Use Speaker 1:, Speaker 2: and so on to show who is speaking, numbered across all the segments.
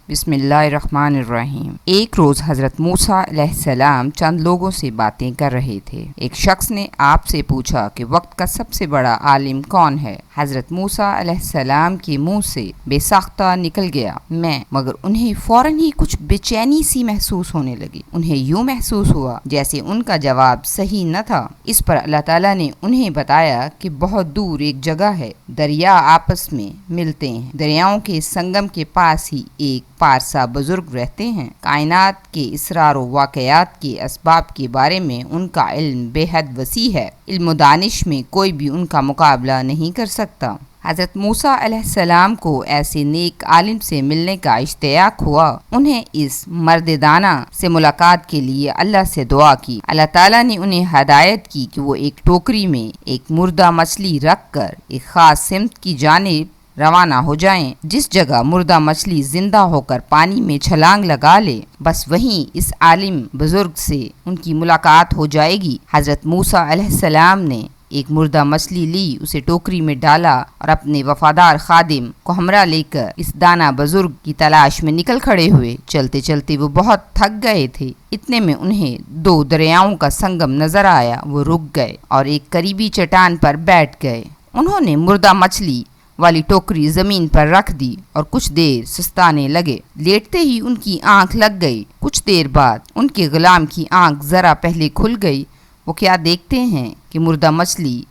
Speaker 1: بسم اللہ الرحمن الرحیم۔ ایک روز حضرت موسیٰ علیہ السلام چند لوگوں سے باتیں کر رہے تھے۔ ایک شخص نے آپ سے پوچھا کہ وقت کا سب سے بڑا عالم کون ہے؟ حضرت موسیٰ علیہ السلام کے منہ سے بے ساختہ نکل گیا میں، مگر انہیں فوراً ہی کچھ بے چینی سی محسوس ہونے لگی۔ انہیں یوں محسوس ہوا جیسے ان کا جواب صحیح نہ تھا۔ اس پر اللہ تعالیٰ نے انہیں بتایا کہ بہت دور ایک جگہ ہے، دریا آپس میں ملتے ہیں، دریاؤں کے سنگم کے پاس ہی ایک پارسا بزرگ رہتے ہیں۔ کائنات کے اسرار و واقعات کے اسباب کے بارے میں ان کا علم بے حد وسیع ہے، علم و دانش میں کوئی بھی ان کا مقابلہ نہیں کر سکتا۔ حضرت موسیٰ علیہ السلام کو ایسے نیک عالم سے ملنے کا اشتیاق ہوا۔ انہیں اس مرد دانہ سے ملاقات کے لیے اللہ سے دعا کی۔ اللہ تعالیٰ نے انہیں ہدایت کی کہ وہ ایک ٹوکری میں ایک مردہ مچھلی رکھ کر ایک خاص سمت کی جانب روانہ ہو جائیں۔ جس جگہ مردہ مچھلی زندہ ہو کر پانی میں چھلانگ لگا لے، بس وہیں اس عالم بزرگ سے ان کی ملاقات ہو جائے گی۔ حضرت موسیٰ علیہ السلام نے ایک مردہ مچھلی لی، اسے ٹوکری میں ڈالا اور اپنے وفادار خادم کو ہمراہ لے کر اس دانا بزرگ کی تلاش میں نکل کھڑے ہوئے۔ چلتے چلتے وہ بہت تھک گئے تھے۔ اتنے میں انہیں دو دریاؤں کا سنگم نظر آیا۔ وہ رک گئے اور ایک قریبی چٹان پر بیٹھ گئے۔ انہوں نے مردہ مچھلی والی ٹوکری زمین پر رکھ دی اور کچھ دیر سستانے لگے۔ لیٹتے ہی ان کی آنکھ لگ گئی۔ کچھ دیر بعد ان کے غلام کی آنکھ ذرا پہلے کھل گئی۔ وہ کیا دیکھتے ہیں کہ مردہ مچھلی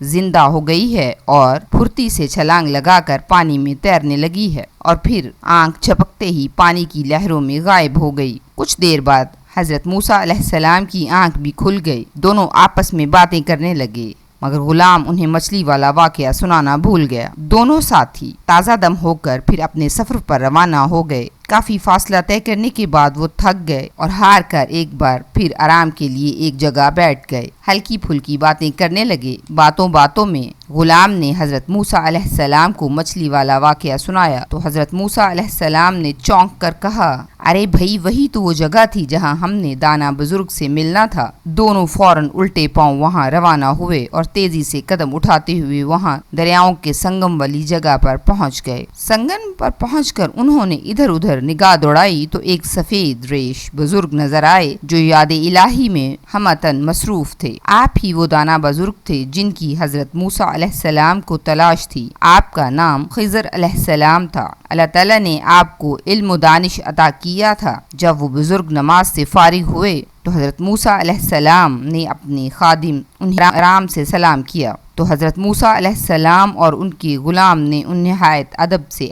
Speaker 1: زندہ ہو گئی ہے اور پھرتی سے چھلانگ لگا کر پانی میں تیرنے لگی ہے، اور پھر آنکھ جھپکتے ہی پانی کی لہروں میں غائب ہو گئی۔ کچھ دیر بعد حضرت موسیٰ علیہ السلام کی آنکھ بھی کھل گئی۔ دونوں آپس میں باتیں کرنے لگے، مگر غلام انہیں مچھلی والا واقعہ سنانا بھول گیا۔ دونوں ساتھی تازہ دم ہو کر پھر اپنے سفر پر روانہ ہو گئے۔ کافی فاصلہ طے کرنے کے بعد وہ تھک گئے اور ہار کر ایک بار پھر آرام کے لیے ایک جگہ بیٹھ گئے۔ ہلکی پھلکی باتیں کرنے لگے۔ باتوں باتوں میں غلام نے حضرت موسیٰ علیہ السلام کو مچھلی والا واقعہ سنایا تو حضرت موسیٰ علیہ السلام نے چونک کر کہا، ارے بھائی، وہی تو وہ جگہ تھی جہاں ہم نے دانا بزرگ سے ملنا تھا۔ دونوں فوراً الٹے پاؤں وہاں روانہ ہوئے اور تیزی سے قدم اٹھاتے ہوئے وہاں دریاؤں کے سنگم والی جگہ پر پہنچ گئے۔ سنگم پر پہنچ کر انہوں نے ادھر ادھر نگاہ دوڑائی تو ایک سفید ریش بزرگ نظر آئے جو یاد الہی میں ہمتن مصروف تھے۔ آپ ہی وہ دانا بزرگ تھے جن کی حضرت موسیٰ علیہ السلام کو تلاش تھی۔ آپ کا نام خضر علیہ السلام تھا۔ اللہ تعالیٰ نے آپ کو علم و دانش عطا کیا تھا۔ جب وہ بزرگ نماز سے فارغ ہوئے تو حضرت موسیٰ علیہ السلام نے اپنے خادم انہیں آرام سے سلام کیا تو حضرت موسیٰ علیہ السلام اور ان کے غلام نے انہیں نہایت ادب سے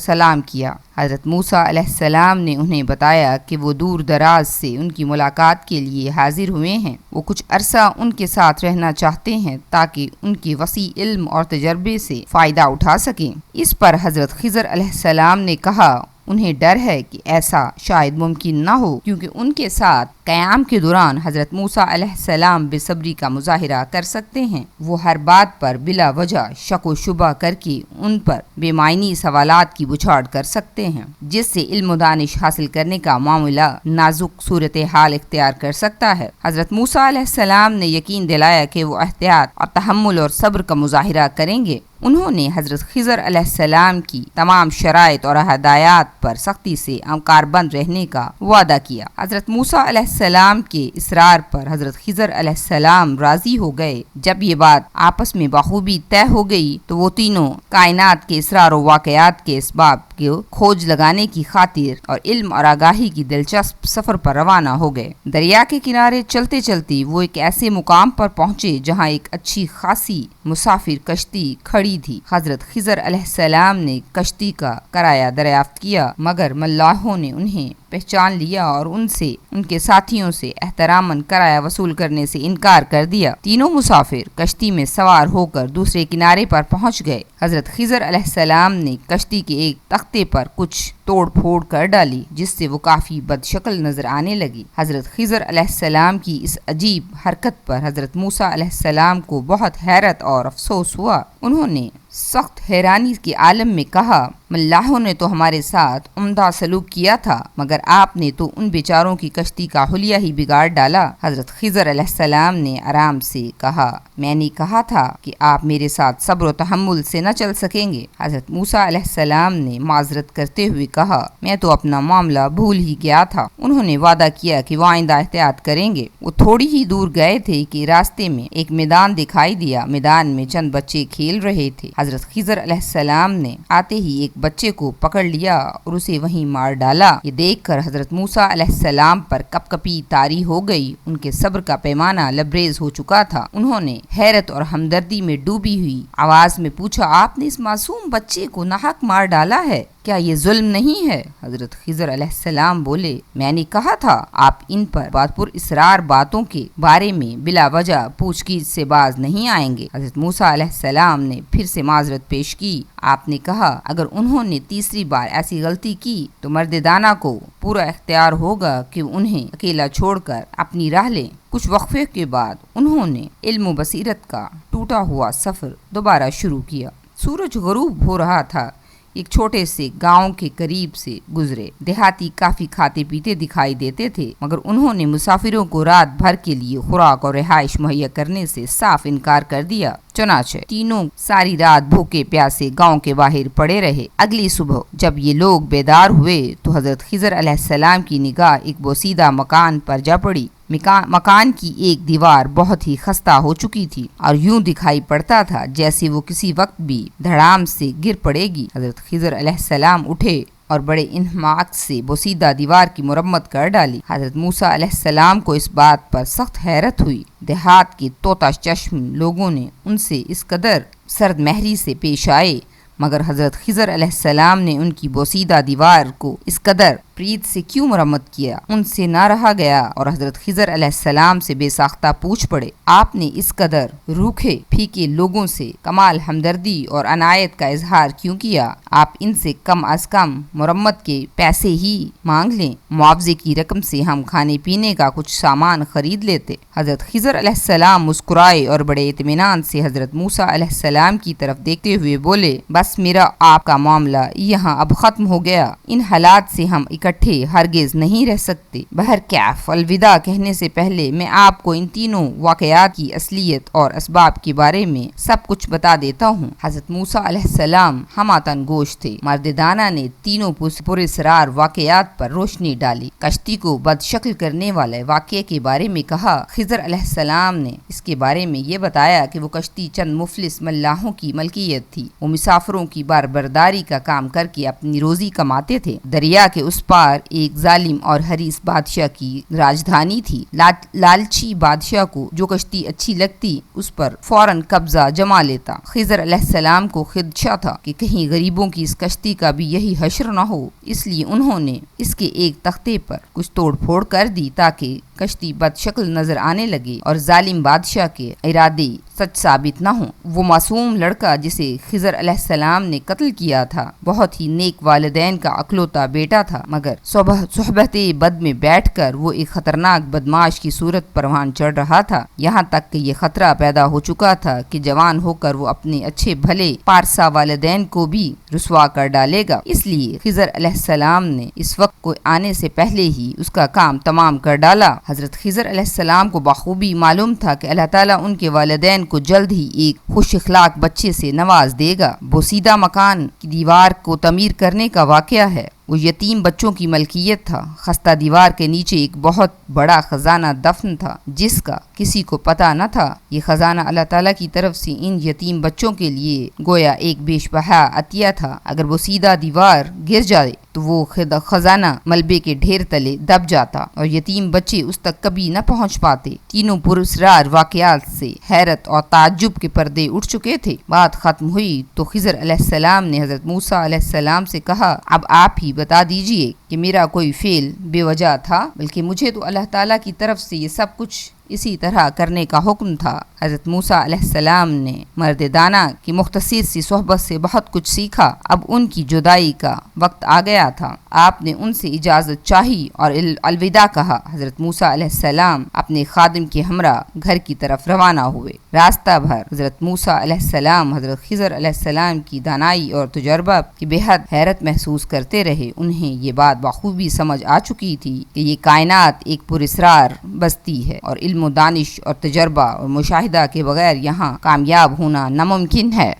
Speaker 1: سلام کیا۔ حضرت موسیٰ علیہ السلام نے انہیں بتایا کہ وہ دور دراز سے ان کی ملاقات کے لیے حاضر ہوئے ہیں۔ وہ کچھ عرصہ ان کے ساتھ رہنا چاہتے ہیں تاکہ ان کے وسیع علم اور تجربے سے فائدہ اٹھا سکیں۔ اس پر حضرت خضر علیہ السلام نے کہا، انہیں ڈر ہے کہ ایسا شاید ممکن نہ ہو، کیونکہ ان کے ساتھ قیام کے دوران حضرت موسیٰ علیہ السلام بے صبری کا مظاہرہ کر سکتے ہیں۔ وہ ہر بات پر بلا وجہ شک و شبہ کر کے ان پر بے معنی سوالات کی بچھاڑ کر سکتے ہیں، جس سے علم و دانش حاصل کرنے کا معاملہ نازک صورتحال اختیار کر سکتا ہے۔ حضرت موسیٰ علیہ السلام نے یقین دلایا کہ وہ احتیاط اور تحمل اور صبر کا مظاہرہ کریں گے۔ انہوں نے حضرت خضر علیہ السلام کی تمام شرائط اور ہدایات پر سختی سے کاربند رہنے کا وعدہ کیا۔ حضرت موسیٰ علیہ السلام کے اصرار پر حضرت خضر علیہ السلام راضی ہو گئے۔ جب یہ بات آپس میں بخوبی طے ہو گئی تو وہ تینوں کائنات کے اسرار و واقعات کے اسباب کی کھوج لگانے کی خاطر اور علم اور آگاہی کی دلچسپ سفر پر روانہ ہو گئے۔ دریا کے کنارے چلتے چلتے وہ ایک ایسے مقام پر پہنچے جہاں ایک اچھی خاصی مسافر کشتی کھڑی تھی۔ حضرت خضر علیہ السلام نے کشتی کا کرایہ دریافت کیا، مگر ملاحوں نے انہیں پہچان لیا اور ان کے ساتھیوں سے احتراماً کرایہ وصول کرنے سے انکار کر دیا۔ تینوں مسافر کشتی میں سوار ہو کر دوسرے کنارے پر پہنچ گئے۔ حضرت خضر علیہ السلام نے کشتی کے ایک تختے پر کچھ توڑ پھوڑ کر ڈالی، جس سے وہ کافی بد شکل نظر آنے لگی۔ حضرت خضر علیہ السلام کی اس عجیب حرکت پر حضرت موسیٰ علیہ السلام کو بہت حیرت اور افسوس ہوا۔ انہوں نے سخت حیرانی کے عالم میں کہا، ملاحوں نے تو ہمارے ساتھ عمدہ سلوک کیا تھا، مگر آپ نے تو ان بیچاروں کی کشتی کا حلیہ ہی بگاڑ ڈالا۔ حضرت خضر علیہ السلام نے آرام سے کہا، میں نے کہا تھا کہ آپ میرے ساتھ صبر و تحمل سے نہ چل سکیں گے۔ حضرت موسیٰ علیہ السلام نے معذرت کرتے ہوئے کہا، میں تو اپنا معاملہ بھول ہی گیا تھا۔ انہوں نے وعدہ کیا کہ وہ آئندہ احتیاط کریں گے۔ وہ تھوڑی ہی دور گئے تھے کہ راستے میں ایک میدان دکھائی دیا۔ میدان میں چند بچے کھیل رہے تھے۔ حضرت خضر علیہ السلام نے آتے ہی ایک بچے کو پکڑ لیا اور اسے وہیں مار ڈالا۔ یہ دیکھ کر حضرت موسیٰ علیہ السلام پر کپ کپی طاری ہو گئی۔ ان کے صبر کا پیمانہ لبریز ہو چکا تھا۔ انہوں نے حیرت اور ہمدردی میں ڈوبی ہوئی آواز میں پوچھا، آپ نے اس معصوم بچے کو ناحق مار ڈالا ہے، کیا یہ ظلم نہیں ہے؟ حضرت خضر علیہ السلام بولے، میں نے کہا تھا آپ ان پر پر اسرار باتوں کے بارے میں بلا وجہ پوچھ گچھ سے باز نہیں آئیں گے۔ حضرت موسیٰ علیہ السلام نے پھر سے معذرت پیش کی۔ آپ نے کہا، اگر انہوں نے تیسری بار ایسی غلطی کی تو مرد دانا کو پورا اختیار ہوگا کہ انہیں اکیلا چھوڑ کر اپنی راہ لیں۔ کچھ وقفے کے بعد انہوں نے علم و بصیرت کا ٹوٹا ہوا سفر دوبارہ شروع کیا۔ سورج غروب ہو رہا تھا۔ ایک چھوٹے سے گاؤں کے قریب سے گزرے۔ دیہاتی کافی کھاتے پیتے دکھائی دیتے تھے، مگر انہوں نے مسافروں کو رات بھر کے لیے خوراک اور رہائش مہیا کرنے سے صاف انکار کر دیا۔ چنانچہ تینوں ساری رات بھوکے پیاسے گاؤں کے باہر پڑے رہے۔ اگلی صبح جب یہ لوگ بیدار ہوئے تو حضرت خضر علیہ السلام کی نگاہ ایک بوسیدہ مکان پر جا پڑی۔ مکان کی ایک دیوار بہت ہی خستہ ہو چکی تھی اور یوں دکھائی پڑتا تھا جیسے وہ کسی وقت بھی دھڑام سے گر پڑے گی۔ حضرت خضر علیہ السلام اٹھے اور بڑے انہماک سے بوسیدہ دیوار کی مرمت کر ڈالی۔ حضرت موسیٰ علیہ السلام کو اس بات پر سخت حیرت ہوئی۔ دیہات کے طوطا چشم لوگوں نے ان سے اس قدر سرد مہری سے پیش آئے، مگر حضرت خضر علیہ السلام نے ان کی بوسیدہ دیوار کو اس قدر پریت سے کیوں مرمت کیا؟ ان سے نہ رہا گیا اور حضرت خضر علیہ السلام سے بے ساختہ پوچھ پڑے، آپ نے اس قدر روکھے پھیکے لوگوں سے کمال ہمدردی اور عنایت کا اظہار کیوں کیا؟ آپ ان سے کم از کم مرمت کے پیسے ہی مانگ لیں، معاوضے کی رقم سے ہم کھانے پینے کا کچھ سامان خرید لیتے۔ حضرت خضر علیہ السلام مسکرائے اور بڑے اطمینان سے حضرت موسیٰ علیہ السلام کی طرف دیکھتے ہوئے بولے، بس میرا آپ کا معاملہ یہاں اب ختم ہو گیا۔ ان حالات سے ہم اکٹھے ہرگز نہیں رہ سکتے۔ بہرکیف الوداع کہنے سے پہلے میں آپ کو ان تینوں واقعات کی اصلیت اور اسباب کے بارے میں سب کچھ بتا دیتا ہوں۔ حضرت موسیٰ علیہ السلام ہماتن گوش تھے۔ مرد دانا نے تینوں پراسرار واقعات پر روشنی ڈالی۔ کشتی کو بد شکل کرنے والے واقعے کے بارے میں کہا۔ خضر علیہ السلام نے اس کے بارے میں یہ بتایا کہ وہ کشتی چند مفلس ملاحوں کی ملکیت تھی۔ وہ مسافروں کی باربرداری کا کام کر کے اپنی روزی کماتے تھے۔ دریا کے اس پار ایک ظالم اور حریص بادشاہ کی راجدھانی تھی۔ لالچی بادشاہ کو جو کشتی اچھی لگتی اس پر فوراً قبضہ جما لیتا۔ خضر علیہ السلام کو خدشہ تھا کہ کہیں غریبوں کی اس کشتی کا بھی یہی حشر نہ ہو، اس لیے انہوں نے اس کے ایک تختے پر کچھ توڑ پھوڑ کر دی تاکہ کشتی بد شکل نظر آنے لگے اور ظالم بادشاہ کے ارادے سچ ثابت نہ ہوں۔ وہ معصوم لڑکا جسے خضر علیہ السلام نے قتل کیا تھا بہت ہی نیک والدین کا اکلوتا بیٹا تھا، مگر صحبت بد میں بیٹھ کر وہ ایک خطرناک بدماش کی صورت پروان چڑھ رہا تھا، یہاں تک کہ یہ خطرہ پیدا ہو چکا تھا کہ جوان ہو کر وہ اپنے اچھے بھلے پارسا والدین کو بھی رسوا کر ڈالے گا۔ اس لیے خضر علیہ السلام نے اس وقت کو آنے سے پہلے ہی اس کا کام تمام کر ڈالا۔ حضرت خضر علیہ السلام کو بخوبی معلوم تھا کہ اللہ تعالیٰ ان کے والدین کو جلد ہی ایک خوش اخلاق بچے سے نواز دے گا۔ بوسیدہ مکان کی دیوار کو تعمیر کرنے کا واقعہ ہے۔ وہ یتیم بچوں کی ملکیت تھا۔ خستہ دیوار کے نیچے ایک بہت بڑا خزانہ دفن تھا جس کا کسی کو پتہ نہ تھا۔ یہ خزانہ اللہ تعالیٰ کی طرف سے ان یتیم بچوں کے لیے گویا ایک بیش بہا عطیہ تھا۔ اگر وہ سیدھا دیوار گر جائے تو وہ خزانہ ملبے کے ڈھیر تلے دب جاتا اور یتیم بچے اس تک کبھی نہ پہنچ پاتے۔ تینوں پراسرار واقعات سے حیرت اور تعجب کے پردے اٹھ چکے تھے۔ بات ختم ہوئی تو خضر علیہ السلام نے حضرت موسیٰ علیہ السلام سے کہا، اب آپ ہی بتا دیجئے کہ میرا کوئی فعل بے وجہ تھا، بلکہ مجھے تو اللہ تعالیٰ کی طرف سے یہ سب کچھ اسی طرح کرنے کا حکم تھا۔ حضرت موسیٰ علیہ السلام نے مرد دانا کی مختصر سی صحبت سے بہت کچھ سیکھا۔ اب ان کی جدائی کا وقت آ گیا تھا۔ آپ نے ان سے اجازت چاہی اور الوداع کہا۔ حضرت موسیٰ علیہ السلام اپنے خادم کے ہمراہ گھر کی طرف روانہ ہوئے۔ راستہ بھر حضرت موسیٰ علیہ السلام حضرت خضر علیہ السلام کی دانائی اور تجربہ کی بے حد حیرت محسوس کرتے رہے۔ انہیں یہ بات بخوبی سمجھ آ چکی تھی کہ یہ کائنات ایک پراسرار بستی ہے اور علم و دانش اور تجربہ اور مشاہدہ کے بغیر یہاں کامیاب ہونا ناممکن ہے۔